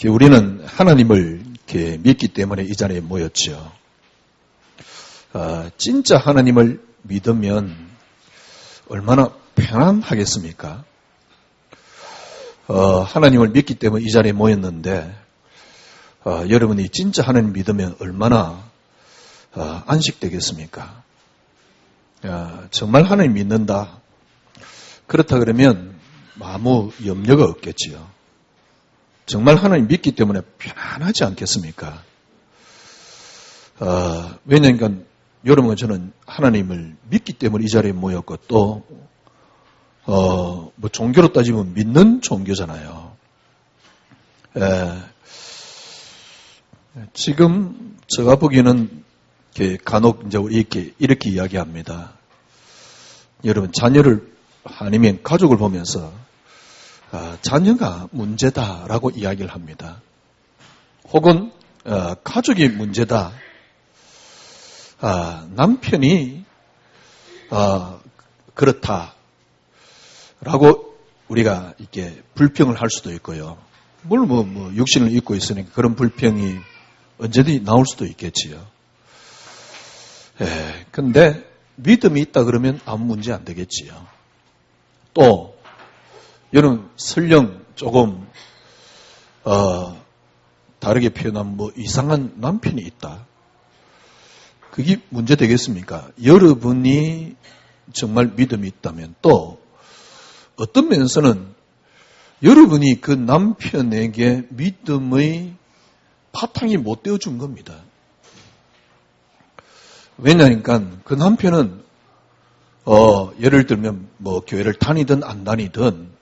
우리는 하나님을 이렇게 믿기 때문에 이 자리에 모였죠. 진짜 하나님을 믿으면 얼마나 편안하겠습니까? 하나님을 믿기 때문에 이 자리에 모였는데, 여러분이 진짜 하나님 믿으면 얼마나 안식되겠습니까? 정말 하나님 믿는다. 그렇다 그러면 아무 염려가 없겠지요. 정말 하나님 믿기 때문에 편안하지 않겠습니까? 왜냐하면 여러분과 저는 하나님을 믿기 때문에 이 자리에 모였고 또 종교로 따지면 믿는 종교잖아요. 지금 제가 보기에는 간혹 이제 우리 이렇게 이야기합니다. 여러분 자녀를 아니면 가족을 보면서 자녀가 문제다라고 이야기를 합니다. 혹은 가족이 문제다. 남편이 그렇다라고 우리가 이렇게 불평을 할 수도 있고요. 물론 육신을 입고 있으니까 그런 불평이 언제든지 나올 수도 있겠지요. 근데 믿음이 있다 그러면 아무 문제 안 되겠지요. 또 여러분 설령 조금 다르게 표현하면 이상한 남편이 있다. 그게 문제 되겠습니까? 여러분이 정말 믿음이 있다면 또 어떤 면에서는 여러분이 그 남편에게 믿음의 바탕이 못 되어준 겁니다. 왜냐니까 그 남편은 예를 들면 교회를 다니든 안 다니든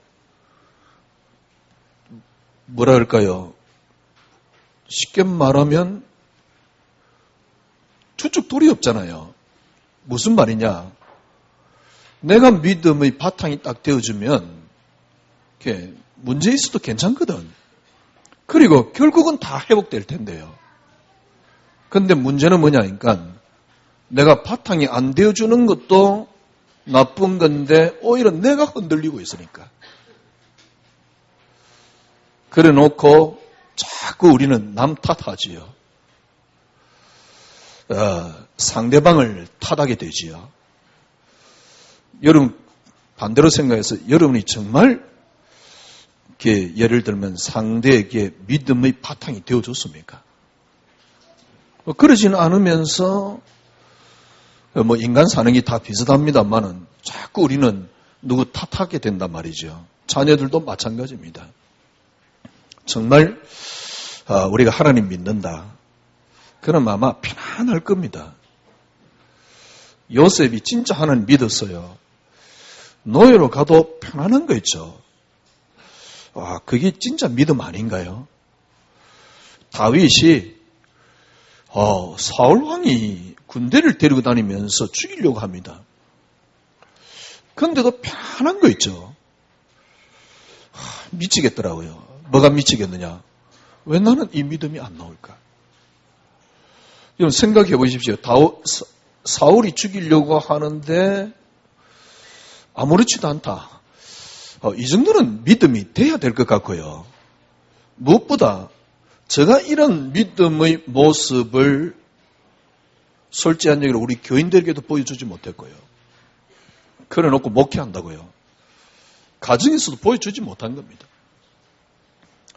뭐라 그럴까요? 쉽게 말하면 추측돌이 없잖아요. 무슨 말이냐? 내가 믿음의 바탕이 딱 되어주면 이렇게 문제 있어도 괜찮거든. 그리고 결국은 다 회복될 텐데요. 그런데 문제는 뭐냐니까 내가 바탕이 안 되어주는 것도 나쁜 건데 오히려 내가 흔들리고 있으니까. 그래 놓고 자꾸 우리는 남 탓하지요. 상대방을 탓하게 되지요. 여러분 반대로 생각해서 여러분이 정말 이렇게 예를 들면 상대에게 믿음의 바탕이 되어줬습니까? 그러지는 않으면서 인간 사는 게 다 비슷합니다만은 자꾸 우리는 누구 탓하게 된단 말이죠. 자녀들도 마찬가지입니다. 정말 우리가 하나님 믿는다. 그럼 아마 편안할 겁니다. 요셉이 진짜 하나님 믿었어요. 노예로 가도 편안한 거 있죠. 그게 진짜 믿음 아닌가요? 다윗이 사울왕이 군대를 데리고 다니면서 죽이려고 합니다. 그런데도 편안한 거 있죠. 미치겠더라고요. 뭐가 미치겠느냐? 왜 나는 이 믿음이 안 나올까? 여러분 생각해 보십시오. 사울이 죽이려고 하는데 아무렇지도 않다. 이 정도는 믿음이 돼야 될 것 같고요. 무엇보다 제가 이런 믿음의 모습을 솔직한 얘기로 우리 교인들에게도 보여주지 못했고요. 그래 놓고 목회한다고요. 가정에서도 보여주지 못한 겁니다.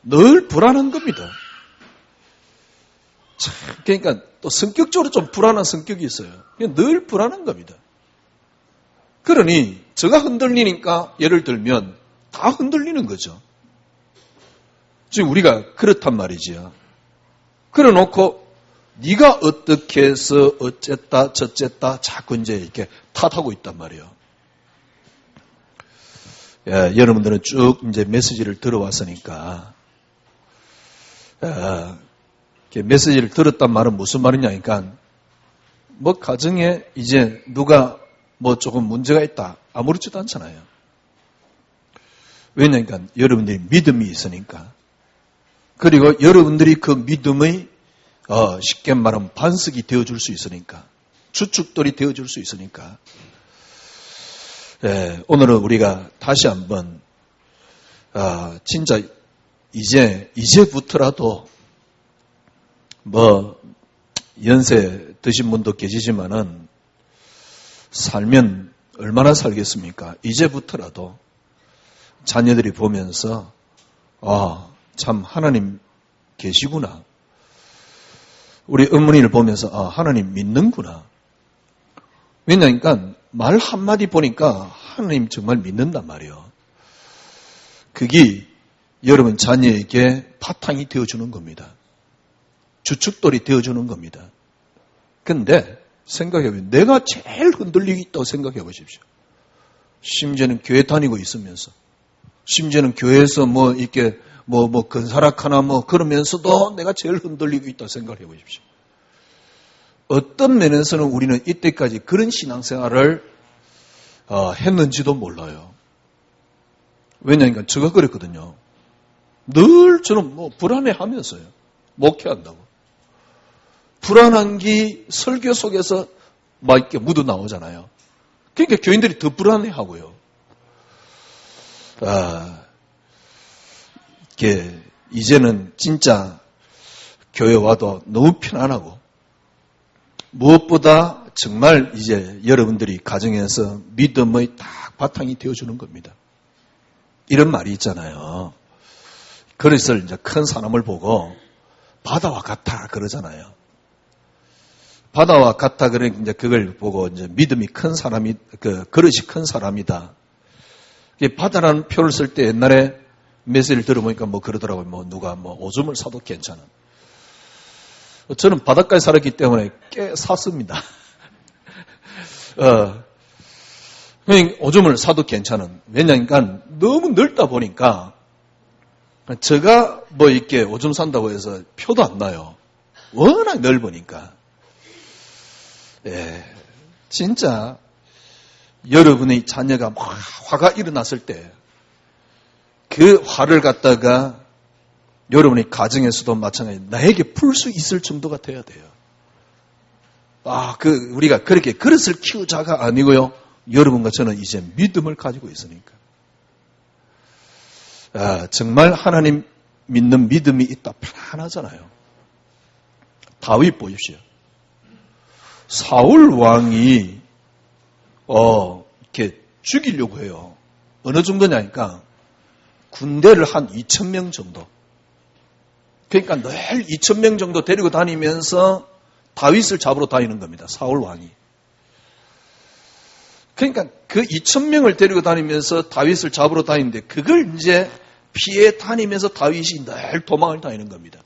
늘 불안한 겁니다. 그러니까 또 성격적으로 좀 불안한 성격이 있어요. 늘 불안한 겁니다. 그러니 제가 흔들리니까 예를 들면 다 흔들리는 거죠. 지금 우리가 그렇단 말이지요. 그래 놓고 네가 어떻게 해서 어쨌다 저쨌다 자꾸 이제 이렇게 탓하고 있단 말이에요. 여러분들은 쭉 이제 메시지를 들어왔으니까 메시지를 들었단 말은 무슨 말이냐니까 가정에 이제 누가 조금 문제가 있다 아무렇지도 않잖아요. 왜냐니까 여러분들이 믿음이 있으니까. 그리고 여러분들이 그 믿음의 쉽게 말하면 반석이 되어줄 수 있으니까. 주축돌이 되어줄 수 있으니까. 오늘은 우리가 다시 한번 진짜 이제부터라도 연세 드신 분도 계시지만은 살면 얼마나 살겠습니까? 이제부터라도 자녀들이 보면서 참 하나님 계시구나. 우리 어머니를 보면서 하나님 믿는구나. 왜냐니까 말 한마디 보니까 하나님 정말 믿는단 말이에요. 그게 여러분 자녀에게 바탕이 되어주는 겁니다. 주춧돌이 되어주는 겁니다. 근데 생각해보면 내가 제일 흔들리고 있다고 생각해 보십시오. 심지어는 교회 다니고 있으면서, 심지어는 교회에서 이렇게 건사락하나 그러면서도 내가 제일 흔들리고 있다고 생각해 보십시오. 어떤 면에서는 우리는 이때까지 그런 신앙생활을 했는지도 몰라요. 왜냐니까 제가 그랬거든요. 늘 저는 불안해하면서요. 목회한다고. 불안한 게 설교 속에서 막 이렇게 묻어 나오잖아요. 그러니까 교인들이 더 불안해하고요. 이제는 진짜 교회 와도 너무 편안하고 무엇보다 정말 이제 여러분들이 가정에서 믿음의 딱 바탕이 되어주는 겁니다. 이런 말이 있잖아요. 그래서 이제 큰 사람을 보고 바다와 같아 그러잖아요. 바다와 같아 그러니까 이제 그걸 보고 이제 믿음이 큰 사람이 그릇이 큰 사람이다. 바다라는 표를 쓸 때 옛날에 메시지를 들어보니까 그러더라고요. 누가 오줌을 사도 괜찮은. 저는 바닷가에 살았기 때문에 꽤 샀습니다. 오줌을 사도 괜찮은. 왜냐니까 너무 넓다 보니까 제가 이렇게 오줌 산다고 해서 표도 안 나요. 워낙 넓으니까. 진짜 여러분의 자녀가 막 화가 일어났을 때 그 화를 갖다가 여러분의 가정에서도 마찬가지 나에게 풀 수 있을 정도가 돼야 돼요. 우리가 그렇게 그릇을 키우자가 아니고요. 여러분과 저는 이제 믿음을 가지고 있으니까. 정말 하나님 믿는 믿음이 있다 편안하잖아요. 다윗 보십시오. 사울 왕이 이렇게 죽이려고 해요. 어느 정도냐니까 군대를 한 2,000명 정도. 그러니까 늘 2,000명 정도 데리고 다니면서 다윗을 잡으러 다니는 겁니다. 사울 왕이. 그러니까 그 2,000명을 데리고 다니면서 다윗을 잡으러 다니는데 그걸 이제 피해 다니면서 다윗이 늘 도망을 다니는 겁니다.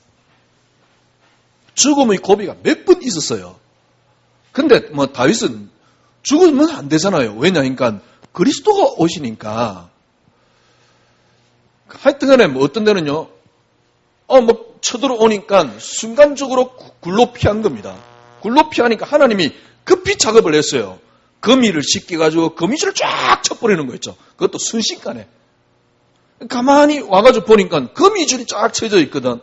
죽음의 고비가 몇 번 있었어요. 근데 다윗은 죽으면 안 되잖아요. 왜냐니까 그리스도가 오시니까. 하여튼 간에 어떤 데는요. 쳐들어오니까 순간적으로 굴로 피한 겁니다. 굴로 피하니까 하나님이 급히 작업을 했어요. 거미를 씻겨가지고 거미줄을 쫙 쳐버리는 거 있죠. 그것도 순식간에. 가만히 와가지고 보니까 거미줄이 쫙 쳐져 있거든.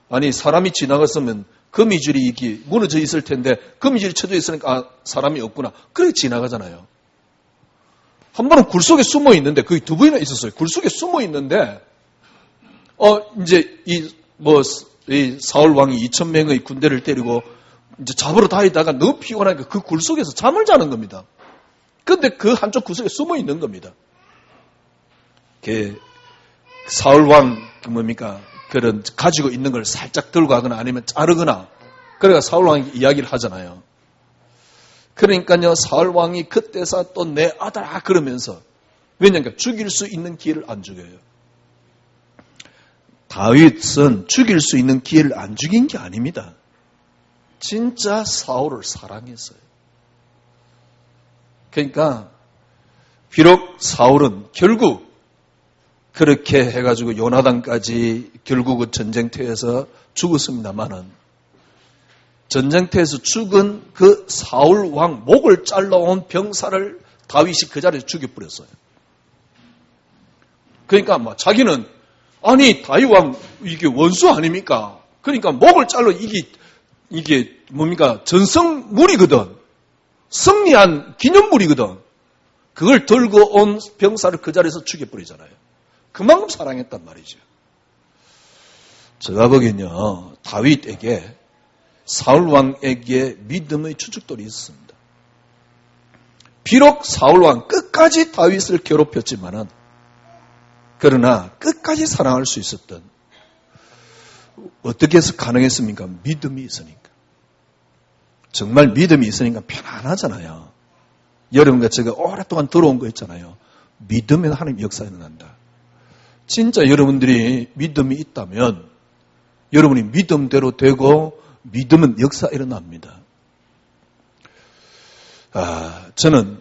아니 사람이 지나갔으면 거미줄이 이렇게 무너져 있을 텐데 거미줄이 쳐져 있으니까 사람이 없구나. 그렇게 지나가잖아요. 한 번은 굴 속에 숨어 있는데 거의 2번이나 있었어요. 굴 속에 숨어 있는데 이제 이 사울 왕이 2,000명의 군대를 데리고 이제 잡으러 다니다가 너무 피곤하니까 그 굴 속에서 잠을 자는 겁니다. 근데 그 한쪽 구석에 숨어 있는 겁니다. 사울 왕 그런 가지고 있는 걸 살짝 들고 가거나 아니면 자르거나 그래가 사울 왕이 이야기를 하잖아요. 그러니까요 사울 왕이 그때서 또 내 아들아 그러면서 왜냐하면 죽일 수 있는 기회를 안 죽여요. 다윗은 죽일 수 있는 기회를 안 죽인 게 아닙니다. 진짜 사울을 사랑했어요. 그러니까 비록 사울은 결국 그렇게 해가지고 요나단까지 결국은 전쟁터에서 죽었습니다만은 전쟁터에서 죽은 그 사울 왕 목을 잘라온 병사를 다윗이 그 자리에서 죽여버렸어요. 그러니까 자기는 아니 다윗 왕 이게 원수 아닙니까? 그러니까 목을 잘라 이게 뭡니까? 전성물이거든. 승리한 기념물이거든. 그걸 들고 온 병사를 그 자리에서 죽여버리잖아요. 그만큼 사랑했단 말이죠. 제가 보기엔요, 다윗에게 사울왕에게 믿음의 추측돌이 있었습니다. 비록 사울왕 끝까지 다윗을 괴롭혔지만은, 그러나 끝까지 사랑할 수 있었던, 어떻게 해서 가능했습니까? 믿음이 있으니까. 정말 믿음이 있으니까 편안하잖아요. 여러분과 제가 오랫동안 들어온 거 있잖아요. 믿으면 하나님 역사 일어난다. 진짜 여러분들이 믿음이 있다면 여러분이 믿음대로 되고 믿음은 역사 일어납니다. 저는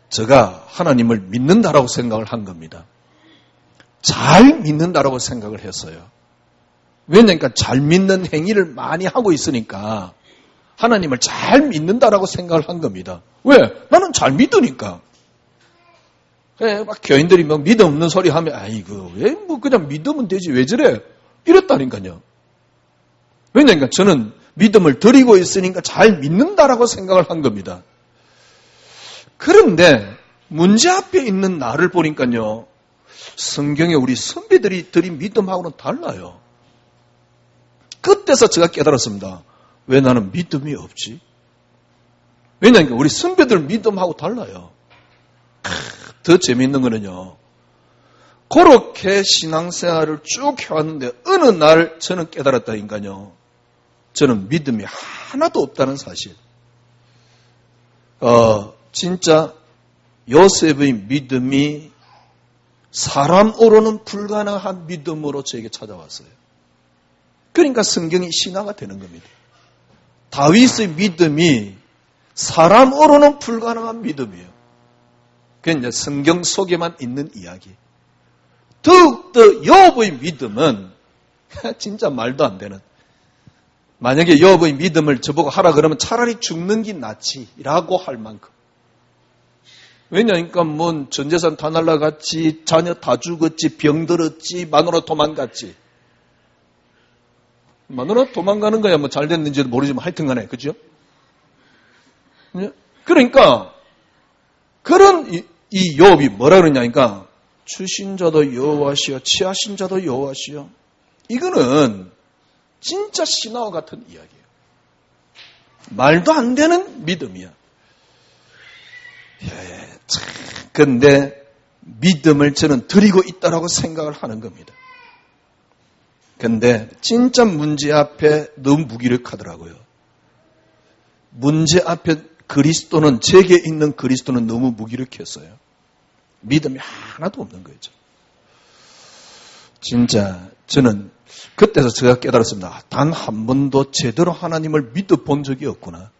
제가 하나님을 믿는다라고 생각을 한 겁니다. 잘 믿는다라고 생각을 했어요. 왜냐니까 잘 믿는 행위를 많이 하고 있으니까 하나님을 잘 믿는다라고 생각을 한 겁니다. 왜? 나는 잘 믿으니까. 막 교인들이 막 믿음 없는 소리 하면, 아이고, 왜 뭐 그냥 믿으면 되지, 왜 저래? 이랬다니까요. 왜냐니까 저는 믿음을 드리고 있으니까 잘 믿는다라고 생각을 한 겁니다. 그런데 문제 앞에 있는 나를 보니까요, 성경에 우리 선비들이 드린 믿음하고는 달라요. 그때서 제가 깨달았습니다. 왜 나는 믿음이 없지? 왜냐니까 우리 선배들 믿음하고 달라요. 더 재미있는 거는요, 그렇게 신앙생활을 쭉 해왔는데 어느 날 저는 깨달았다니까요. 저는 믿음이 하나도 없다는 사실. 진짜 요셉의 믿음이 사람으로는 불가능한 믿음으로 저에게 찾아왔어요. 그러니까 성경이 신화가 되는 겁니다. 다윗의 믿음이 사람으로는 불가능한 믿음이에요. 그게 이제 성경 속에만 있는 이야기. 더욱더 욥의 믿음은 진짜 말도 안 되는. 만약에 욥의 믿음을 저보고 하라 그러면 차라리 죽는 게 낫지라고 할 만큼. 왜냐니까 뭐 전재산 다 날라갔지, 자녀 다 죽었지, 병들었지, 마누라 도망갔지. 마누라 도망가는 거야 뭐 잘 됐는지도 모르지만 하여튼 간에, 그죠? 그러니까 그런 이 욥이 뭐라 그러냐니까 추신 자도 여호와시여 취하신 자도 여호와시여. 이거는 진짜 신화와 같은 이야기예요. 말도 안 되는 믿음이야. 그런데 믿음을 저는 드리고 있다라고 생각을 하는 겁니다. 그런데 진짜 문제 앞에 너무 무기력하더라고요. 문제 앞에 그리스도는, 제게 있는 그리스도는 너무 무기력했어요. 믿음이 하나도 없는 거죠. 진짜 저는 그때서 제가 깨달았습니다. 단 한 번도 제대로 하나님을 믿어본 적이 없구나.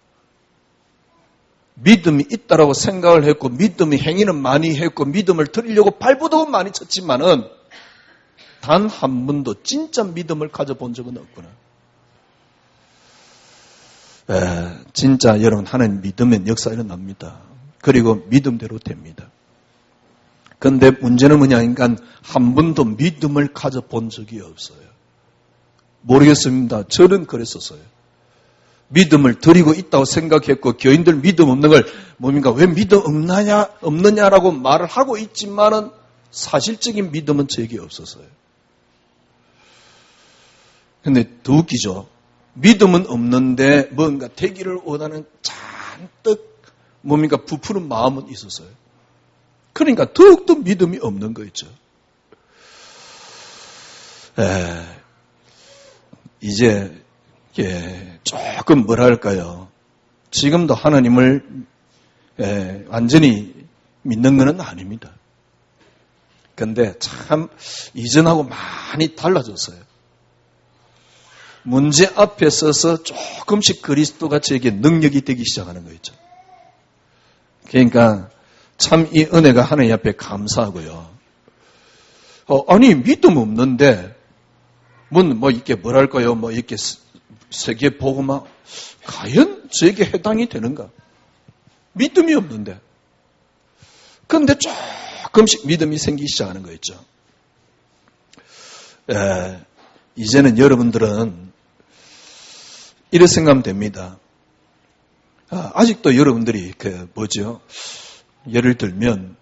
믿음이 있다라고 생각을 했고 믿음의 행위는 많이 했고 믿음을 드리려고 발버둥은 많이 쳤지만은 단 한 번도 진짜 믿음을 가져본 적은 없구나. 진짜 여러분 하나님 믿으면 역사 일어납니다. 그리고 믿음대로 됩니다. 그런데 문제는 뭐냐니까 한 번도 믿음을 가져본 적이 없어요. 모르겠습니다. 저는 그랬었어요. 믿음을 드리고 있다고 생각했고 교인들 믿음 없는 걸 뭡니까? 왜 믿음 없느냐라고 말을 하고 있지만은 사실적인 믿음은 제게 없었어요. 근데 더 웃기죠. 믿음은 없는데 뭔가 되기를 원하는 잔뜩 뭡니까? 부푸는 마음은 있었어요. 그러니까 더욱더 믿음이 없는 거 있죠. 이제 조금 뭐랄까요. 지금도 하나님을 완전히 믿는 것은 아닙니다. 그런데 참 이전하고 많이 달라졌어요. 문제 앞에 서서 조금씩 그리스도가 제게 능력이 되기 시작하는 거 있죠. 그러니까 참 이 은혜가 하나님 앞에 감사하고요. 아니 믿음 없는데 뭐 이렇게 뭐랄까요? 뭐 이렇게 세계 복음화 과연 저에게 해당이 되는가? 믿음이 없는데. 그런데 조금씩 믿음이 생기기 시작하는 거 있죠. 이제는 여러분들은 이렇게 생각하면 됩니다. 아직도 여러분들이 예를 들면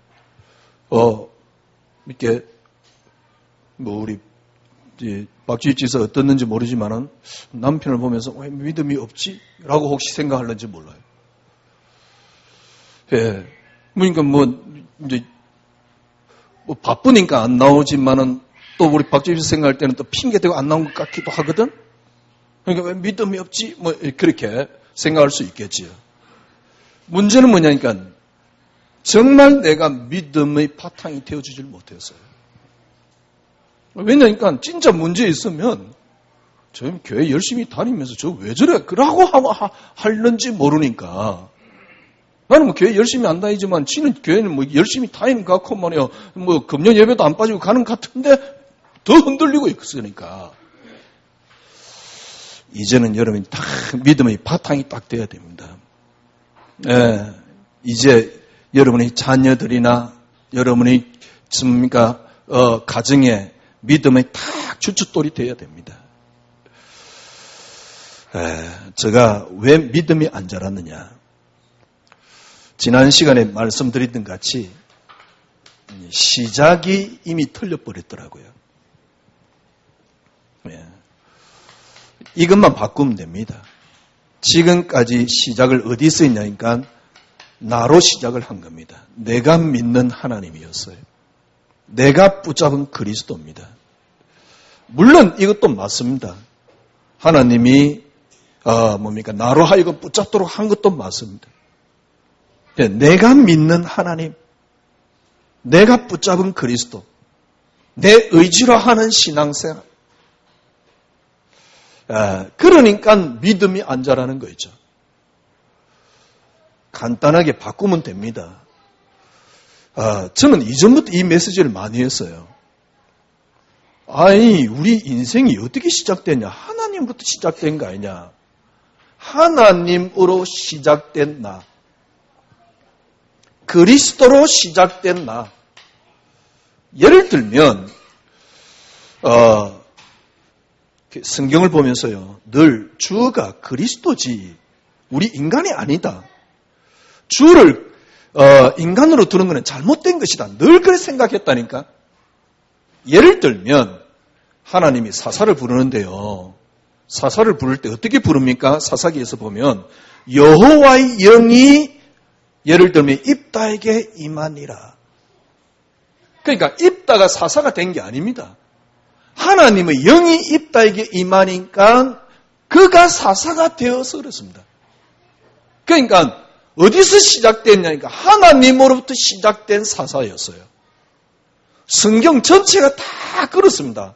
이렇게 뭐 우리 박주희 지사 어떻는지 모르지만은 남편을 보면서 왜 믿음이 없지? 라고 혹시 생각하는지 몰라요. 예. 그러니까 이제 바쁘니까 안 나오지만은 또 우리 박주희 지사 생각할 때는 또 핑계대고 안 나온 것 같기도 하거든? 그러니까 왜 믿음이 없지? 그렇게 생각할 수 있겠지요. 문제는 뭐냐니까 정말 내가 믿음의 바탕이 되어주질 못했어요. 왜냐니까 진짜 문제 있으면 저 교회 열심히 다니면서 저 왜 저래? 라고 하는지 모르니까 나는 교회 열심히 안 다니지만 지는 교회는 열심히 다니는 것 같고 말이요. 금년 예배도 안 빠지고 가는 것 같은데 더 흔들리고 있으니까 이제는 여러분이 다 믿음의 바탕이 딱 돼야 됩니다. 예, 이제 여러분의 자녀들이나 여러분의 가정에 믿음의 딱 주춧돌이 되어야 됩니다. 제가 왜 믿음이 안 자랐느냐? 지난 시간에 말씀드렸던 같이 시작이 이미 틀려버렸더라고요. 이것만 바꾸면 됩니다. 지금까지 시작을 어디서 했냐니까 나로 시작을 한 겁니다. 내가 믿는 하나님이었어요. 내가 붙잡은 그리스도입니다. 물론 이것도 맞습니다. 하나님이 나로 하여금 붙잡도록 한 것도 맞습니다. 내가 믿는 하나님, 내가 붙잡은 그리스도, 내 의지로 하는 신앙생활. 그러니까 믿음이 안 자라는 거죠. 간단하게 바꾸면 됩니다. 저는 이전부터 이 메시지를 많이 했어요. 우리 인생이 어떻게 시작됐냐? 하나님부터 시작된 거 아니냐? 하나님으로 시작된 나. 그리스도로 시작된 나. 예를 들면, 성경을 보면서요, 늘 주가 그리스도지, 우리 인간이 아니다. 주를 인간으로 두는 것은 잘못된 것이다. 늘 그렇게 생각했다니까. 예를 들면 하나님이 사사를 부르는데요. 사사를 부를 때 어떻게 부릅니까? 사사기에서 보면 여호와의 영이 예를 들면 입다에게 임하니라. 그러니까 입다가 사사가 된 게 아닙니다. 하나님의 영이 입다에게 임하니까 그가 사사가 되어서 그렇습니다. 그러니까 어디서 시작됐냐니까 하나님으로부터 시작된 사사였어요. 성경 전체가 다 그렇습니다.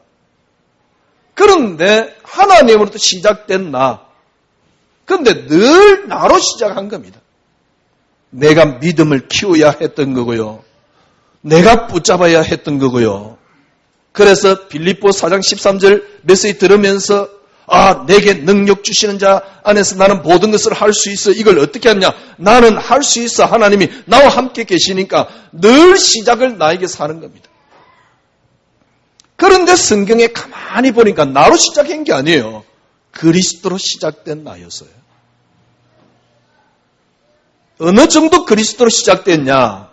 그런데 하나님으로부터 시작된 나. 그런데 늘 나로 시작한 겁니다. 내가 믿음을 키워야 했던 거고요. 내가 붙잡아야 했던 거고요. 그래서 빌립보 4장 13절 메시지 들으면서 내게 능력 주시는 자 안에서 나는 모든 것을 할 수 있어. 이걸 어떻게 하냐? 나는 할 수 있어. 하나님이 나와 함께 계시니까 늘 시작을 나에게 사는 겁니다. 그런데 성경에 가만히 보니까 나로 시작한 게 아니에요. 그리스도로 시작된 나였어요. 어느 정도 그리스도로 시작됐냐?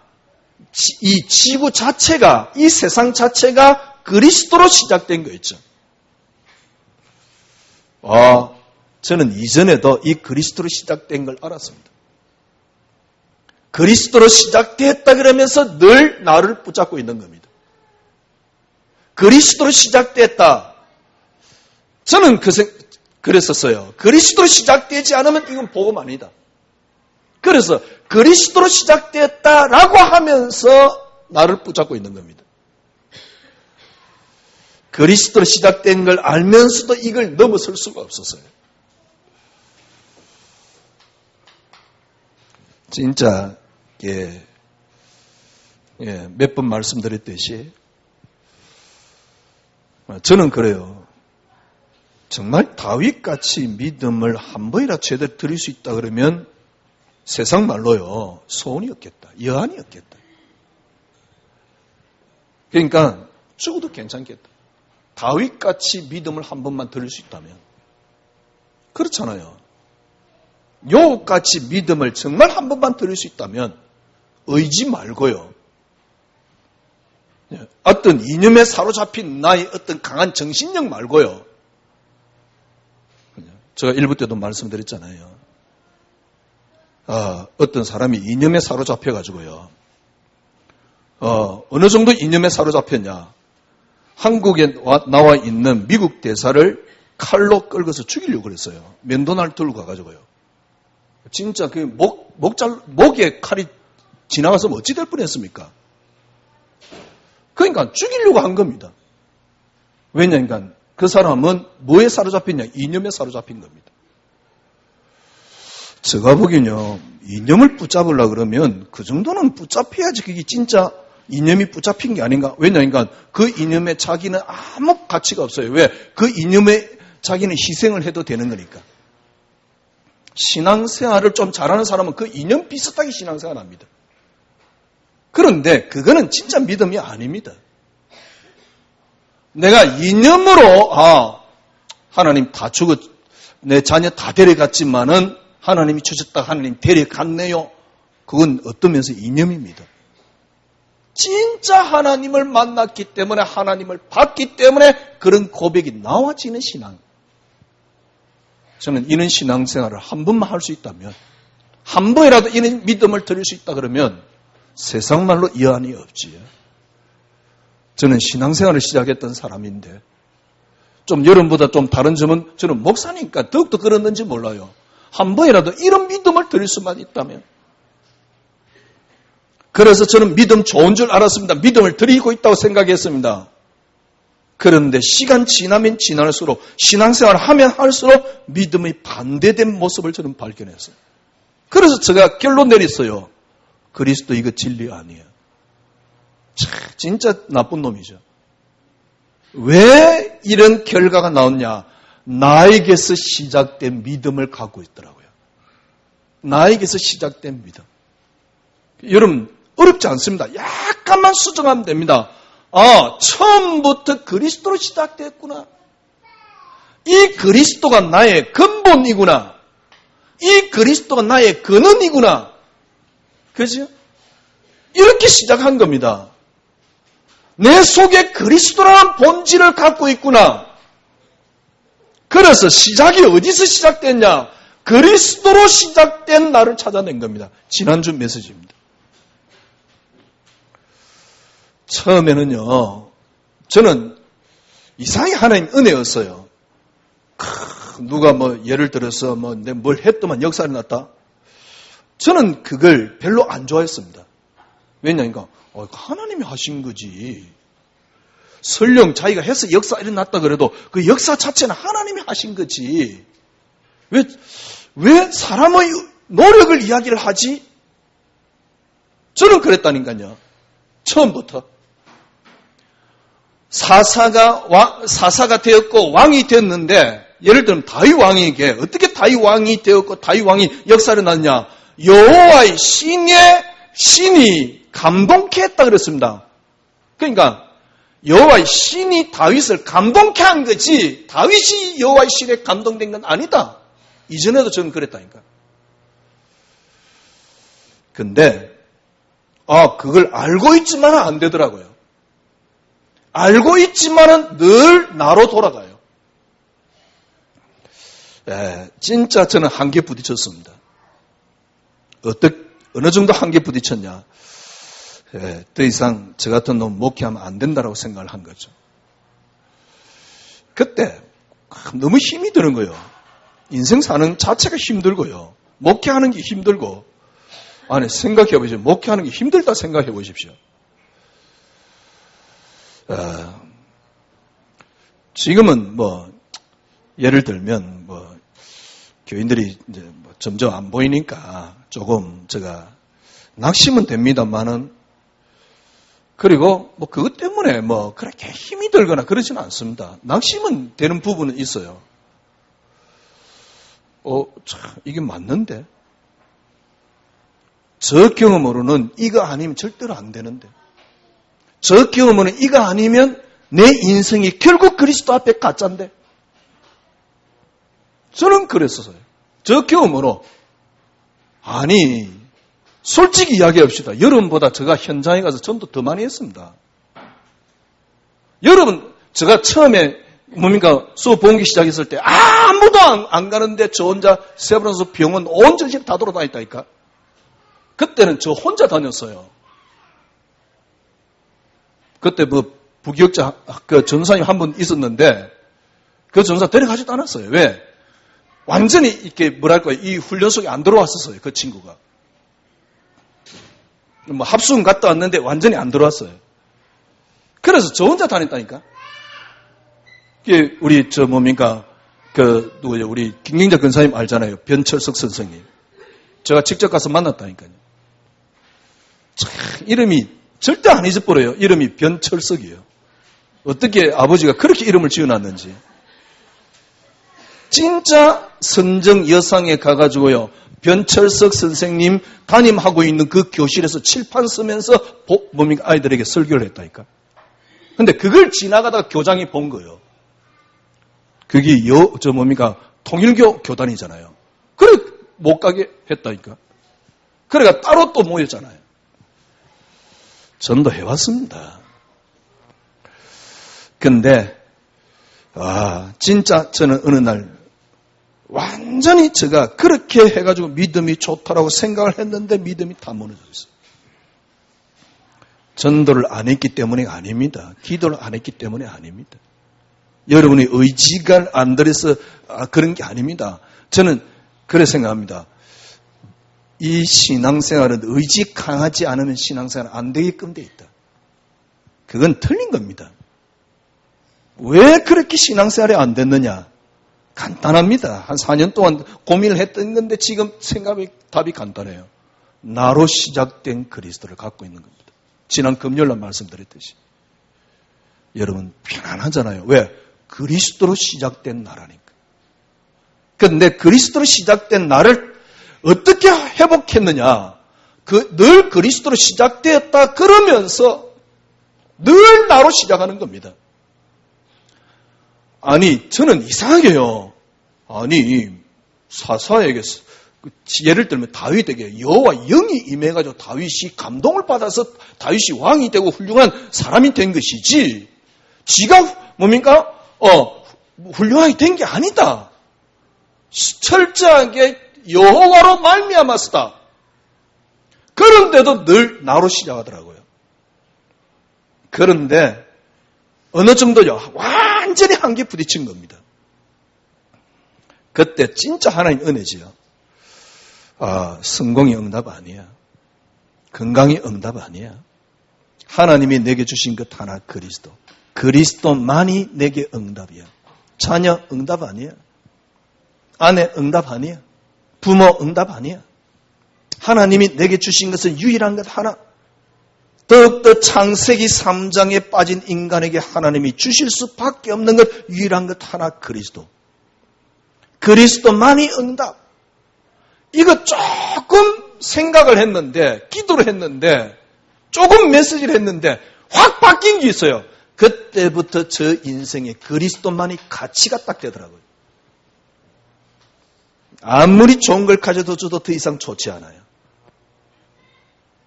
이 지구 자체가, 이 세상 자체가 그리스도로 시작된 거였죠. 저는 이전에도 이 그리스도로 시작된 걸 알았습니다. 그리스도로 시작됐다 그러면서 늘 나를 붙잡고 있는 겁니다. 그리스도로 시작됐다. 저는 그랬었어요. 그리스도로 시작되지 않으면 이건 복음 아니다. 그래서 그리스도로 시작됐다라고 하면서 나를 붙잡고 있는 겁니다. 그리스도로 시작된 걸 알면서도 이걸 넘어설 수가 없었어요. 진짜 몇 번 말씀드렸듯이 저는 그래요. 정말 다윗같이 믿음을 한 번이라 제대로 드릴 수 있다 그러면 세상 말로요, 소원이었겠다. 여한이었겠다. 그러니까 죽어도 괜찮겠다. 다윗같이 믿음을 한 번만 드릴 수 있다면. 그렇잖아요. 욥같이 믿음을 정말 한 번만 드릴 수 있다면 의지 말고요. 어떤 이념에 사로잡힌 나의 어떤 강한 정신력 말고요. 제가 1부 때도 말씀드렸잖아요. 어떤 사람이 이념에 사로잡혀가지고요. 어느 정도 이념에 사로잡혔냐. 한국에 나와 있는 미국 대사를 칼로 끌고서 죽이려고 그랬어요. 면도날 들고 가가지고요. 진짜 그 목에 칼이 지나가서 어찌 될 뻔했습니까? 그러니까 죽이려고 한 겁니다. 왜냐니까 그 사람은 뭐에 사로잡혔냐? 이념에 사로잡힌 겁니다. 제가 보기엔요, 이념을 붙잡으려고 그러면 그 정도는 붙잡혀야지 그게 진짜 이념이 붙잡힌 게 아닌가? 왜냐니까 그 이념에 자기는 아무 가치가 없어요. 왜? 그 이념에 자기는 희생을 해도 되는 거니까. 신앙생활을 좀 잘하는 사람은 그 이념 비슷하게 신앙생활 합니다. 그런데 그거는 진짜 믿음이 아닙니다. 내가 이념으로 하나님 다 죽었, 내 자녀 다 데려갔지만은 하나님이 주셨다, 하나님 데려갔네요. 그건 어떤 면에서 이념입니다. 진짜 하나님을 만났기 때문에, 하나님을 받기 때문에 그런 고백이 나와지는 신앙. 저는 이런 신앙생활을 한 번만 할 수 있다면, 한 번이라도 이런 믿음을 드릴 수 있다 그러면 세상 말로 이한이 없지요. 저는 신앙생활을 시작했던 사람인데, 좀 여러분보다 좀 다른 점은 저는 목사니까 더욱더 그랬는지 몰라요. 한 번이라도 이런 믿음을 드릴 수만 있다면. 그래서 저는 믿음 좋은 줄 알았습니다. 믿음을 드리고 있다고 생각했습니다. 그런데 시간 지나면 지날수록, 신앙생활을 하면 할수록 믿음의 반대된 모습을 저는 발견했어요. 그래서 제가 결론 내렸어요. 그리스도 이거 진리 아니에요. 진짜 나쁜 놈이죠. 왜 이런 결과가 나왔냐? 나에게서 시작된 믿음을 갖고 있더라고요. 나에게서 시작된 믿음. 여러분, 어렵지 않습니다. 약간만 수정하면 됩니다. 처음부터 그리스도로 시작됐구나. 이 그리스도가 나의 근본이구나. 이 그리스도가 나의 근원이구나. 그죠? 이렇게 시작한 겁니다. 내 속에 그리스도라는 본질을 갖고 있구나. 그래서 시작이 어디서 시작됐냐? 그리스도로 시작된 나를 찾아낸 겁니다. 지난주 메시지입니다. 처음에는요, 저는 이상하게 하나님 은혜였어요. 누가 예를 들어서 뭘 했더만 역사를 났다? 저는 그걸 별로 안 좋아했습니다. 왜냐니까, 하나님이 하신 거지. 설령 자기가 해서 역사 일어났다 그래도 그 역사 자체는 하나님이 하신 거지. 왜 사람의 노력을 이야기를 하지? 저는 그랬다니까요. 처음부터. 사사가 되었고 왕이 되었는데, 예를 들면 다윗 왕에게 어떻게 다윗 왕이 되었고 다윗 왕이 역사를 났냐? 여호와의 신이 감동케 했다 그랬습니다. 그러니까 여호와의 신이 다윗을 감동케 한 거지 다윗이 여호와의 신에 감동된 건 아니다. 이전에도 저는 그랬다니까. 근데 그걸 알고 있지만은 안 되더라고요. 알고 있지만은 늘 나로 돌아가요. 진짜 저는 한계 부딪혔습니다. 어느 정도 한계 부딪혔냐? 더 이상 저 같은 놈 목회하면 안 된다라고 생각을 한 거죠. 그때 너무 힘이 드는 거예요. 인생 사는 자체가 힘들고요. 목회하는 게 힘들고. 아니, 생각해 보십시오. 목회하는 게 힘들다 생각해 보십시오. 지금은 예를 들면 교인들이 이제 점점 안 보이니까 조금 제가 낙심은 됩니다만은 그리고 그것 때문에 그렇게 힘이 들거나 그러지는 않습니다. 낙심은 되는 부분은 있어요. 이게 맞는데? 저 경험으로는 이거 아니면 절대로 안 되는데. 저 경험으로는 이거 아니면 내 인생이 결국 그리스도 앞에 가짜인데. 저는 그랬었어요. 저 경험으로. 솔직히 이야기합시다. 여러분보다 제가 현장에 가서 전도 더 많이 했습니다. 여러분, 제가 처음에 수업 봉기 시작했을 때 아무도 안 가는데 저 혼자 세브란스 병원 온 전시를 다 돌아다녔다니까. 그때는 저 혼자 다녔어요. 그때 부기역자 그 전사님 한 분 있었는데 그 전사 데려가지도 않았어요. 왜? 완전히 이렇게 이 훈련 속에 안 들어왔었어요. 그 친구가. 합숙은 갔다 왔는데 완전히 안 들어왔어요. 그래서 저 혼자 다녔다니까. 우리 우리 김경자 근사님 알잖아요. 변철석 선생님. 제가 직접 가서 만났다니까요. 참 이름이 절대 안 잊어버려요. 이름이 변철석이에요. 어떻게 아버지가 그렇게 이름을 지어놨는지. 진짜 선정 여상에 가가지고요. 변철석 선생님 담임하고 있는 그 교실에서 칠판 쓰면서 아이들에게 설교를 했다니까. 근데 그걸 지나가다가 교장이 본 거예요. 그게 통일교 교단이잖아요. 그래 못 가게 했다니까. 그래가 따로 또 모였잖아요. 전도해왔습니다. 근데 진짜 저는 어느 날 완전히 제가 그렇게 해가지고 믿음이 좋다라고 생각을 했는데 믿음이 다 무너져 있어요. 전도를 안 했기 때문이 아닙니다. 기도를 안 했기 때문이 아닙니다. 여러분이 의지가 안 들어서 그런 게 아닙니다. 저는 그래 생각합니다. 이 신앙생활은 의지 강하지 않으면 신앙생활은 안 되게끔 돼 있다. 그건 틀린 겁니다. 왜 그렇게 신앙생활이 안 됐느냐? 간단합니다. 한 4년 동안 고민을 했던 건데 지금 답이 간단해요. 나로 시작된 그리스도를 갖고 있는 겁니다. 지난 금요일날 말씀드렸듯이. 여러분 편안하잖아요. 왜? 그리스도로 시작된 나라니까. 그런데 그리스도로 시작된 나를 어떻게 회복했느냐? 늘 그리스도로 시작되었다 그러면서 늘 나로 시작하는 겁니다. 아니, 저는 이상하게요. 사사에게 예를 들면 다윗에게 여호와 영이 임해가지고 다윗이 감동을 받아서 다윗이 왕이 되고 훌륭한 사람이 된 것이지 지가 훌륭하게 된 게 아니다. 철저하게 여호와로 말미암았다. 그런데도 늘 나로 시작하더라고요. 그런데 어느 정도요, 완전히 한계 부딪힌 겁니다. 그때 진짜 하나님 은혜지요. 성공이 응답 아니야. 건강이 응답 아니야. 하나님이 내게 주신 것 하나 그리스도. 그리스도만이 내게 응답이야. 자녀 응답 아니야. 아내 응답 아니야. 부모 응답 아니야. 하나님이 내게 주신 것은 유일한 것 하나. 더욱더 창세기 3장에 빠진 인간에게 하나님이 주실 수밖에 없는 것 유일한 것 하나 그리스도. 그리스도만이 응답. 이거 조금 생각을 했는데 기도를 했는데 조금 메시지를 했는데 확 바뀐 게 있어요. 그때부터 저 인생에 그리스도만이 가치가 딱 되더라고요. 아무리 좋은 걸 가져도 줘도 더 이상 좋지 않아요.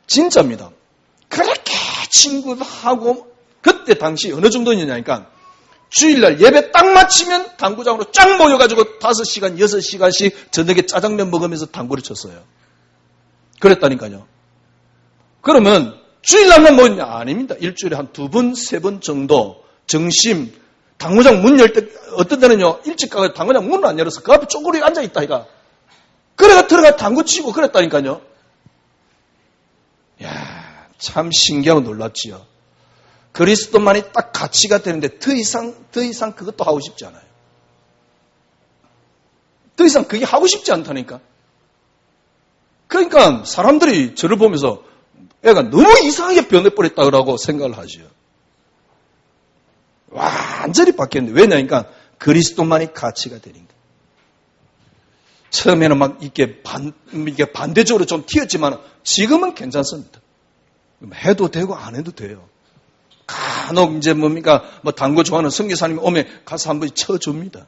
진짜입니다. 그렇게 친구하고 그때 당시 어느 정도였냐니까 주일날 예배 딱 마치면 당구장으로 쫙 모여가지고 5시간, 6시간씩 저녁에 짜장면 먹으면서 당구를 쳤어요. 그랬다니까요. 그러면 주일날만 모였냐? 아닙니다. 일주일에 한 2번, 3번 정도 정심 당구장 문 열 때 어떤 때는요 일찍 가서 당구장 문을 안 열어서 그 앞에 쪼그리 앉아있다 이가 그래가 들어가 당구 치고 그랬다니까요. 이야, 참 신기하고 놀랍지요. 그리스도만이 딱 가치가 되는데 더 이상 그것도 하고 싶지 않아요. 더 이상 그게 하고 싶지 않다니까. 그러니까 사람들이 저를 보면서 애가 너무 이상하게 변해버렸다고 생각을 하지요. 완전히 바뀌었는데 왜냐니까 그리스도만이 가치가 되니까. 처음에는 막 이게 반대적으로 좀 튀었지만 지금은 괜찮습니다. 해도 되고 안 해도 돼요. 간혹 이제 당구 좋아하는 선교사님이 오면 가서 한번 쳐줍니다.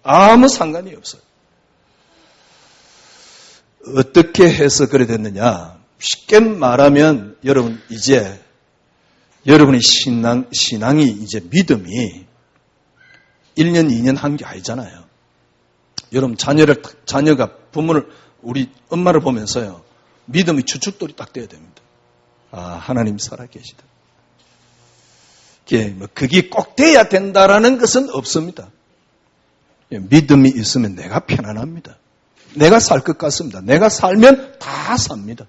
아무 상관이 없어요. 어떻게 해서 그래 됐느냐? 쉽게 말하면 여러분 이제 여러분의 신앙이 이제 믿음이 1년, 2년 한 게 아니잖아요. 여러분 자녀가 부모를, 우리 엄마를 보면서요, 믿음이 주춧돌이 딱 돼야 됩니다. 아, 하나님 살아계시다. 그게 꼭 돼야 된다라는 것은 없습니다. 믿음이 있으면 내가 편안합니다. 내가 살 것 같습니다. 내가 살면 다 삽니다.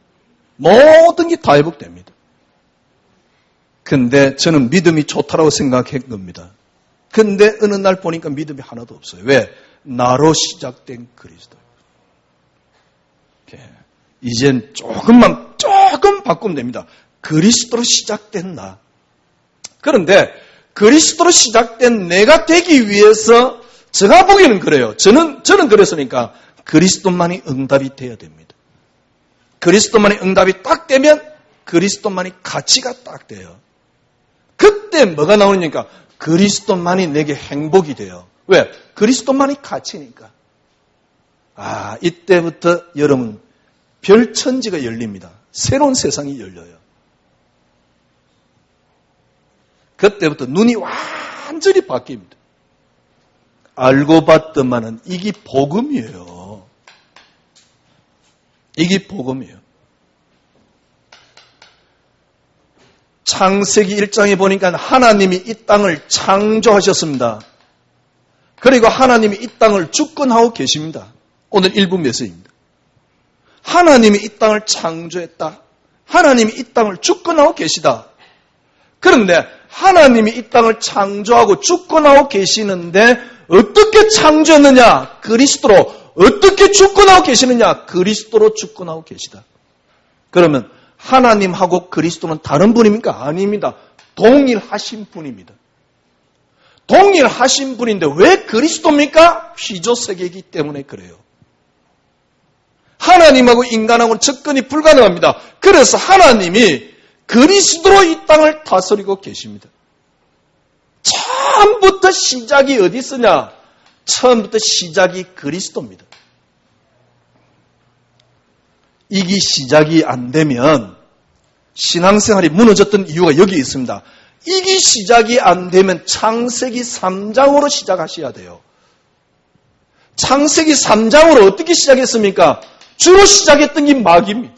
모든 게 다 회복됩니다. 근데 저는 믿음이 좋다라고 생각한 겁니다. 근데 어느 날 보니까 믿음이 하나도 없어요. 왜? 나로 시작된 그리스도. 이젠 조금 바꾸면 됩니다. 그리스도로 시작된 나. 그런데 그리스도로 시작된 내가 되기 위해서 제가 보기에는 그래요. 저는 그랬으니까 그리스도만이 응답이 돼야 됩니다. 그리스도만이 응답이 딱 되면 그리스도만이 가치가 딱 돼요. 그때 뭐가 나오니까 그리스도만이 내게 행복이 돼요. 왜? 그리스도만이 가치니까. 아, 이때부터 여러분 별천지가 열립니다. 새로운 세상이 열려요. 그때부터 눈이 완전히 바뀝니다. 알고 봤더만은 이게 복음이에요. 이게 복음이에요. 창세기 1장에 보니까 하나님이 이 땅을 창조하셨습니다. 그리고 하나님이 이 땅을 주권하고 계십니다. 오늘 일부 메시지입니다. 하나님이 이 땅을 창조했다. 하나님이 이 땅을 주권하고 계시다. 그런데 하나님이 이 땅을 창조하고 주권하고 계시는데 어떻게 창조했느냐? 그리스도로. 어떻게 주권하고 계시느냐? 그리스도로 주권하고 계시다. 그러면 하나님하고 그리스도는 다른 분입니까? 아닙니다. 동일하신 분입니다. 동일하신 분인데 왜 그리스도입니까? 피조세계이기 때문에 그래요. 하나님하고 인간하고는 접근이 불가능합니다. 그래서 하나님이 그리스도로 이 땅을 다스리고 계십니다. 처음부터 시작이 어디 있으냐? 처음부터 시작이 그리스도입니다. 이게 시작이 안 되면 신앙생활이 무너졌던 이유가 여기 있습니다. 이게 시작이 안 되면 창세기 3장으로 시작하셔야 돼요. 창세기 3장으로 어떻게 시작했습니까? 주로 시작했던 게 마귀입니다.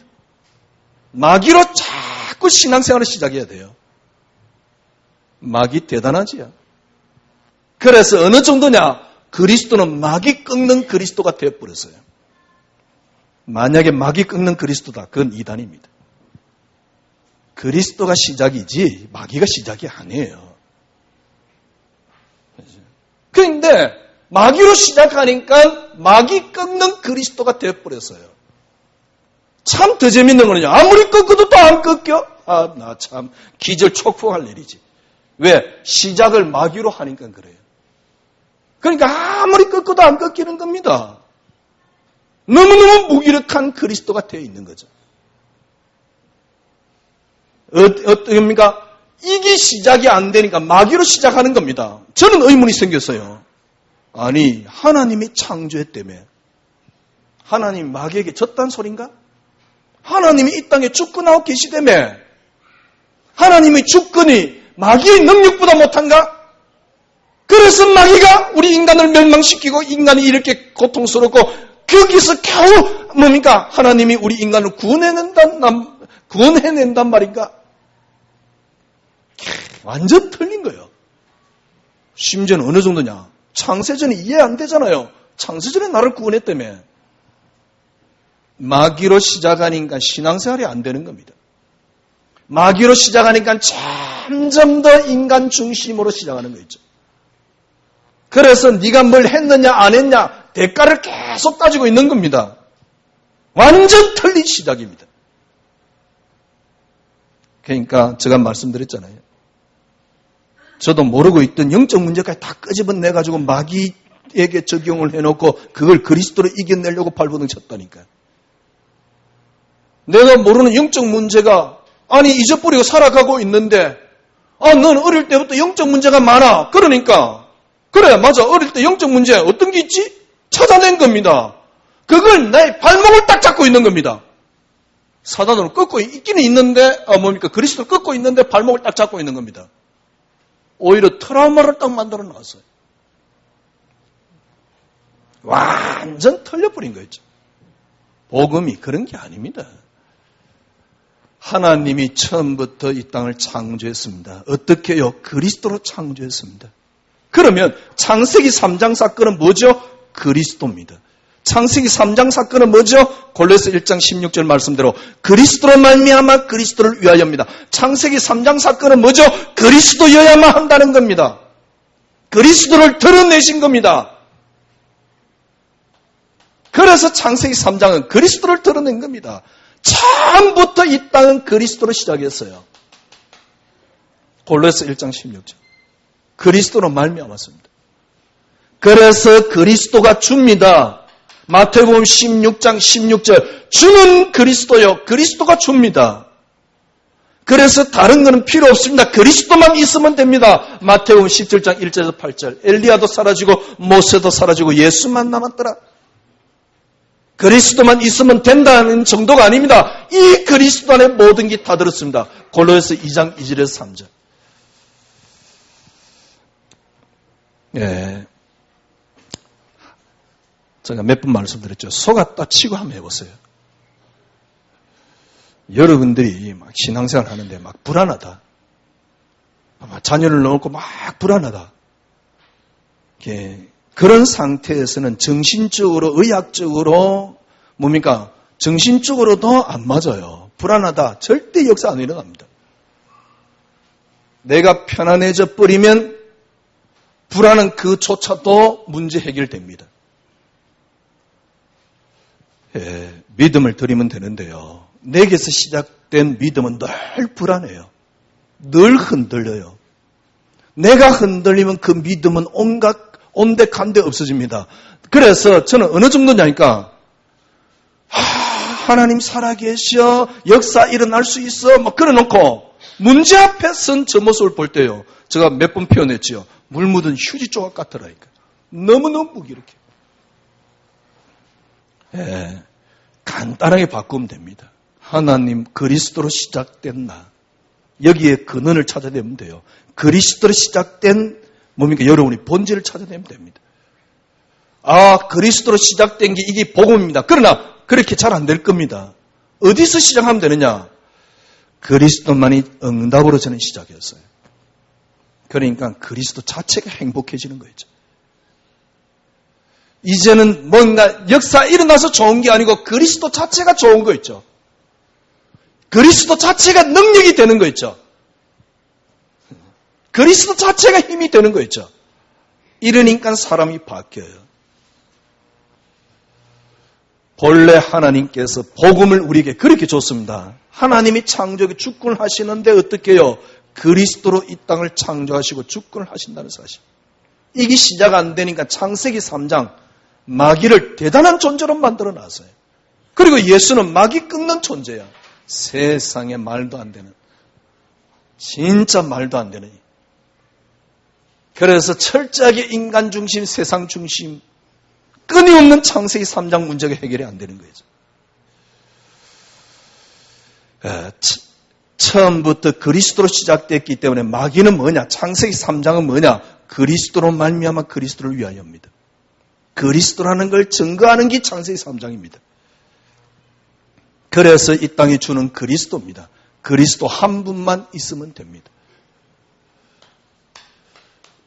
마귀로 자꾸 신앙생활을 시작해야 돼요. 마귀 대단하지요. 그래서 어느 정도냐? 그리스도는 마귀 꺾는 그리스도가 되어버렸어요. 만약에 마귀 꺾는 그리스도다, 그건 이단입니다. 그리스도가 시작이지 마귀가 시작이 아니에요. 그런데 마귀로 시작하니까 마귀 꺾는 그리스도가 되어버렸어요. 참 더 재밌는 거는요. 아무리 꺾어도 또 안 꺾여? 아, 나 참 기절 촉풍할 일이지. 왜? 시작을 마귀로 하니까 그래요. 그러니까 아무리 꺾어도 안 꺾이는 겁니다. 너무너무 무기력한 그리스도가 되어 있는 거죠. 어떻습니까? 이게 시작이 안 되니까 마귀로 시작하는 겁니다. 저는 의문이 생겼어요. 아니, 하나님이 창조했다며. 하나님 마귀에게 졌단 소린가? 하나님이 이 땅에 주권하고 계시다며. 하나님의 주권이 마귀의 능력보다 못한가? 그래서 마귀가 우리 인간을 멸망시키고 인간이 이렇게 고통스럽고 거기서 겨우 뭡니까? 하나님이 우리 인간을 구원해낸단 말인가? 완전 틀린 거예요. 심지어는 어느 정도냐? 창세전이 이해 안 되잖아요. 창세전에 나를 구원했다며. 마귀로 시작하니까 신앙생활이 안 되는 겁니다. 마귀로 시작하니까 점점 더 인간 중심으로 시작하는 거 있죠. 그래서 네가 뭘 했느냐 안 했냐 대가를 계속 따지고 있는 겁니다. 완전 틀린 시작입니다. 그러니까 제가 말씀드렸잖아요. 저도 모르고 있던 영적 문제까지 다 끄집어내가지고 마귀에게 적용을 해놓고 그걸 그리스도로 이겨내려고 발버둥 쳤다니까요. 내가 모르는 영적 문제가 아니 잊어버리고 살아가고 있는데 넌 어릴 때부터 영적 문제가 많아. 그러니까 그래 맞아 어릴 때 영적 문제 어떤 게 있지? 찾아낸 겁니다. 그걸 내 발목을 딱 잡고 있는 겁니다. 사단으로 꺾고 있기는 있는데, 그리스도를 꺾고 있는데 발목을 딱 잡고 있는 겁니다. 오히려 트라우마를 딱 만들어 놨어요. 완전 털려버린 거였죠. 복음이 그런 게 아닙니다. 하나님이 처음부터 이 땅을 창조했습니다. 어떻게요? 그리스도로 창조했습니다. 그러면 창세기 3장 사건은 뭐죠? 그리스도입니다. 창세기 3장 사건은 뭐죠? 골로새 1장 16절 말씀대로 그리스도로 말미암아 그리스도를 위하여입니다. 창세기 3장 사건은 뭐죠? 그리스도여야만 한다는 겁니다. 그리스도를 드러내신 겁니다. 그래서 창세기 3장은 그리스도를 드러낸 겁니다. 처음부터 이 땅은 그리스도로 시작했어요. 골로새 1장 16절. 그리스도로 말미암았습니다. 그래서 그리스도가 줍니다. 마태복음 16장 16절. 주는 그리스도요. 그리스도가 줍니다. 그래서 다른 거는 필요 없습니다. 그리스도만 있으면 됩니다. 마태복음 17장 1절에서 8절. 엘리야도 사라지고 모세도 사라지고 예수만 남았더라. 그리스도만 있으면 된다는 정도가 아닙니다. 이 그리스도 안에 모든 게 다 들었습니다. 골로새 2장 2절에서 3절. 예. 제가 몇 번 말씀드렸죠. 속았다 치고 한번 해보세요. 여러분들이 막 신앙생활 하는데 막 불안하다. 자녀를 넣고 막 불안하다. 그런 상태에서는 정신적으로, 의학적으로, 정신적으로도 안 맞아요. 불안하다. 절대 역사 안 일어납니다. 내가 편안해져 버리면 불안은 그조차도 문제 해결됩니다. 예, 믿음을 드리면 되는데요. 내게서 시작된 믿음은 늘 불안해요. 늘 흔들려요. 내가 흔들리면 그 믿음은 온데간데 없어집니다. 그래서 저는 어느 정도냐니까 하나님 살아계셔, 역사 일어날 수 있어, 그래놓고 문제 앞에 선 저 모습을 볼 때요. 제가 몇 번 표현했지요. 물 묻은 휴지 조각 같더라니까. 너무너무 무기력해. 예, 간단하게 바꾸면 됩니다. 하나님 그리스도로 시작된 나. 여기에 근원을 찾아내면 돼요. 그리스도로 시작된 여러분이 본질을 찾아내면 됩니다. 그리스도로 시작된 게 이게 복음입니다. 그러나 그렇게 잘 안 될 겁니다. 어디서 시작하면 되느냐? 그리스도만이 응답으로 저는 시작했어요. 그러니까 그리스도 자체가 행복해지는 거죠. 이제는 뭔가 역사 일어나서 좋은 게 아니고 그리스도 자체가 좋은 거 있죠. 그리스도 자체가 능력이 되는 거 있죠. 그리스도 자체가 힘이 되는 거 있죠. 이러니까 사람이 바뀌어요. 본래 하나님께서 복음을 우리에게 그렇게 줬습니다. 하나님이 창조하고 주권을 하시는데 어떻게 해요? 그리스도로 이 땅을 창조하시고 주권을 하신다는 사실. 이게 시작 안 되니까 창세기 3장 마귀를 대단한 존재로 만들어 놨어요. 그리고 예수는 마귀 끊는 존재야. 세상에 말도 안 되는. 진짜 말도 안 되는. 그래서 철저하게 인간 중심, 세상 중심, 끊임없는 창세기 3장 문제가 해결이 안 되는 거죠. 처음부터 그리스도로 시작됐기 때문에 마귀는 뭐냐? 창세기 3장은 뭐냐? 그리스도로 말미암아 그리스도를 위하여입니다. 그리스도라는 걸 증거하는 게 창세기 3장입니다. 그래서 이 땅에 주는 그리스도입니다. 그리스도 한 분만 있으면 됩니다.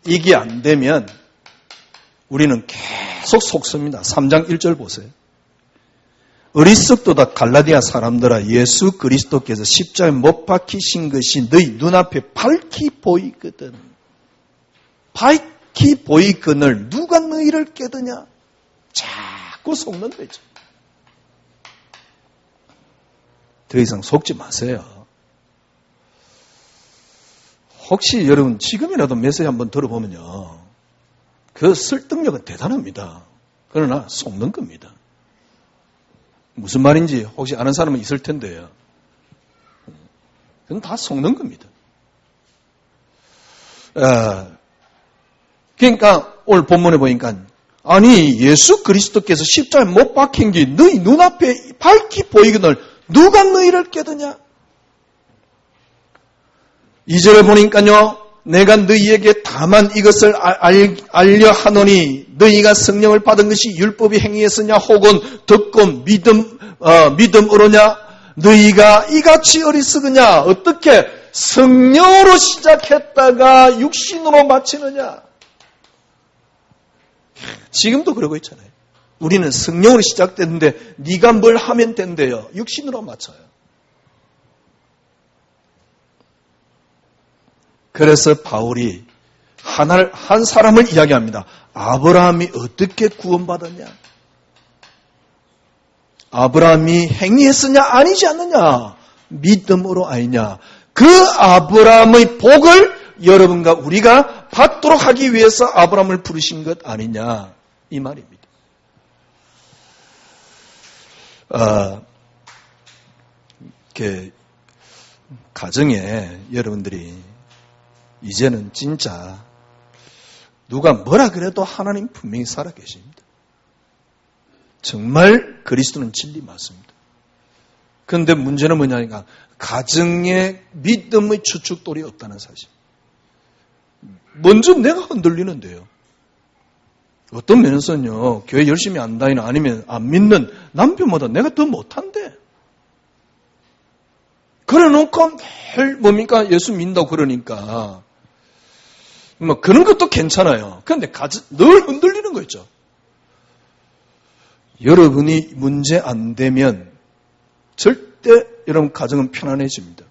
이게 안 되면 우리는 계속 속습니다. 3장 1절 보세요. 어리석도다 갈라디아 사람들아, 예수 그리스도께서 십자가에 못 박히신 것이 너희 눈앞에 밝히 보이거든. 밝히 보이거늘 누가 너희를 깨드냐? 자꾸 속는 거죠. 더 이상 속지 마세요. 혹시 여러분 지금이라도 메시지 한번 들어보면요, 그 설득력은 대단합니다. 그러나 속는 겁니다. 무슨 말인지 혹시 아는 사람은 있을 텐데요. 그건 다 속는 겁니다. 그러니까 오늘 본문에 보니까 예수 그리스도께서 십자가에 못 박힌 게 너희 눈앞에 밝히 보이거늘 누가 너희를 깨드냐? 2절에 보니까요, 내가 너희에게 다만 이것을 알려 하노니 너희가 성령을 받은 것이 율법이 행위였으냐 혹은 듣고 믿음으로냐? 너희가 이같이 어리석으냐? 어떻게 성령으로 시작했다가 육신으로 마치느냐? 지금도 그러고 있잖아요. 우리는 성령으로 시작됐는데 네가 뭘 하면 된대요. 육신으로 맞춰요. 그래서 바울이 한 사람을 이야기합니다. 아브라함이 어떻게 구원받았냐? 아브라함이 행위했으냐 아니지 않느냐? 믿음으로 아니냐? 그 아브라함의 복을 여러분과 우리가 받도록 하기 위해서 아브라함을 부르신 것 아니냐? 이 말입니다. 가정에 여러분들이 이제는 진짜 누가 뭐라 그래도 하나님 분명히 살아계십니다. 정말 그리스도는 진리 맞습니다. 그런데 문제는 뭐냐니까 가정에 믿음의 주축돌이 없다는 사실. 먼저 내가 흔들리는데요. 어떤 면에서는요, 교회 열심히 안 다니는 아니면 안 믿는 남편보다 내가 더 못한대. 그래 놓고 매일 뭡니까? 예수 믿는다고 그러니까. 뭐 그런 것도 괜찮아요. 그런데 늘 흔들리는 거 있죠. 여러분이 문제 안 되면 절대 여러분 가정은 편안해집니다.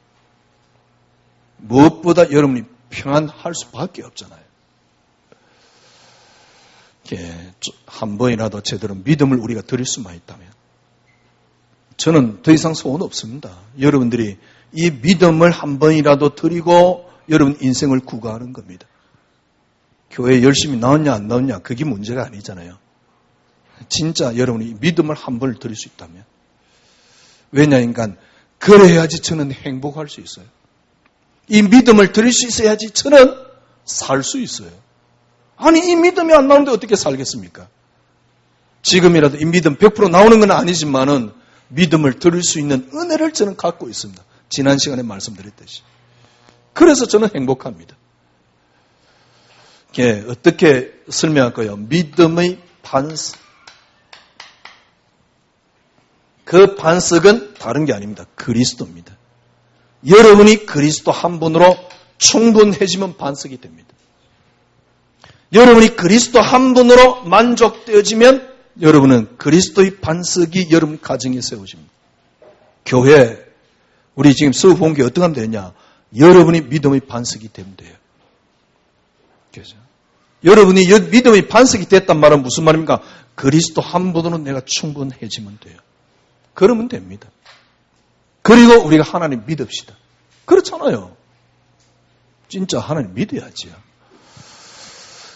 무엇보다 여러분이 평안할 수밖에 없잖아요. 한 번이라도 제대로 믿음을 우리가 드릴 수만 있다면 저는 더 이상 소원 없습니다. 여러분들이 이 믿음을 한 번이라도 드리고 여러분 인생을 구가하는 겁니다. 교회에 열심히 나왔냐 안 나왔냐 그게 문제가 아니잖아요. 진짜 여러분이 믿음을 한 번을 드릴 수 있다면 왜냐니까 그래야지 저는 행복할 수 있어요. 이 믿음을 드릴 수 있어야지 저는 살 수 있어요. 아니 이 믿음이 안 나오는데 어떻게 살겠습니까? 지금이라도 이 믿음 100% 나오는 건 아니지만은 믿음을 드릴 수 있는 은혜를 저는 갖고 있습니다. 지난 시간에 말씀드렸듯이. 그래서 저는 행복합니다. 어떻게 설명할까요? 믿음의 반석. 그 반석은 다른 게 아닙니다. 그리스도입니다. 여러분이 그리스도 한 분으로 충분해지면 반석이 됩니다. 여러분이 그리스도 한 분으로 만족되어지면 여러분은 그리스도의 반석이 여러분 가정에 세워집니다. 교회, 우리 지금 수업 본 게 어떻게 하면 되냐? 여러분이 믿음의 반석이 되면 돼요. 그죠? 여러분이 믿음의 반석이 됐단 말은 무슨 말입니까? 그리스도 한 분으로 내가 충분해지면 돼요. 그러면 됩니다. 그리고 우리가 하나님 믿읍시다. 그렇잖아요. 진짜 하나님 믿어야지요.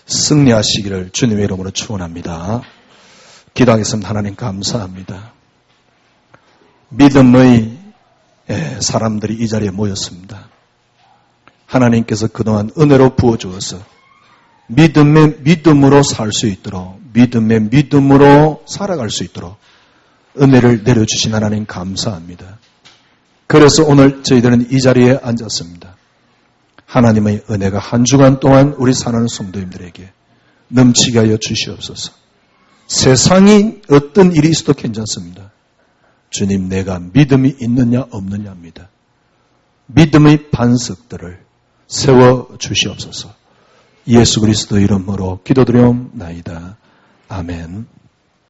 승리하시기를 주님의 이름으로 축원합니다. 기도하겠습니다. 하나님 감사합니다. 믿음의 사람들이 이 자리에 모였습니다. 하나님께서 그동안 은혜로 부어주어서 믿음으로 살 수 있도록 믿음의 믿음으로 살아갈 수 있도록 은혜를 내려주신 하나님 감사합니다. 그래서 오늘 저희들은 이 자리에 앉았습니다. 하나님의 은혜가 한 주간 동안 우리 사랑하는 성도님들에게 넘치게 하여 주시옵소서. 세상이 어떤 일이 있어도 괜찮습니다. 주님, 내가 믿음이 있느냐 없느냐입니다. 믿음의 반석들을 세워 주시옵소서. 예수 그리스도 이름으로 기도드리옵나이다. 아멘.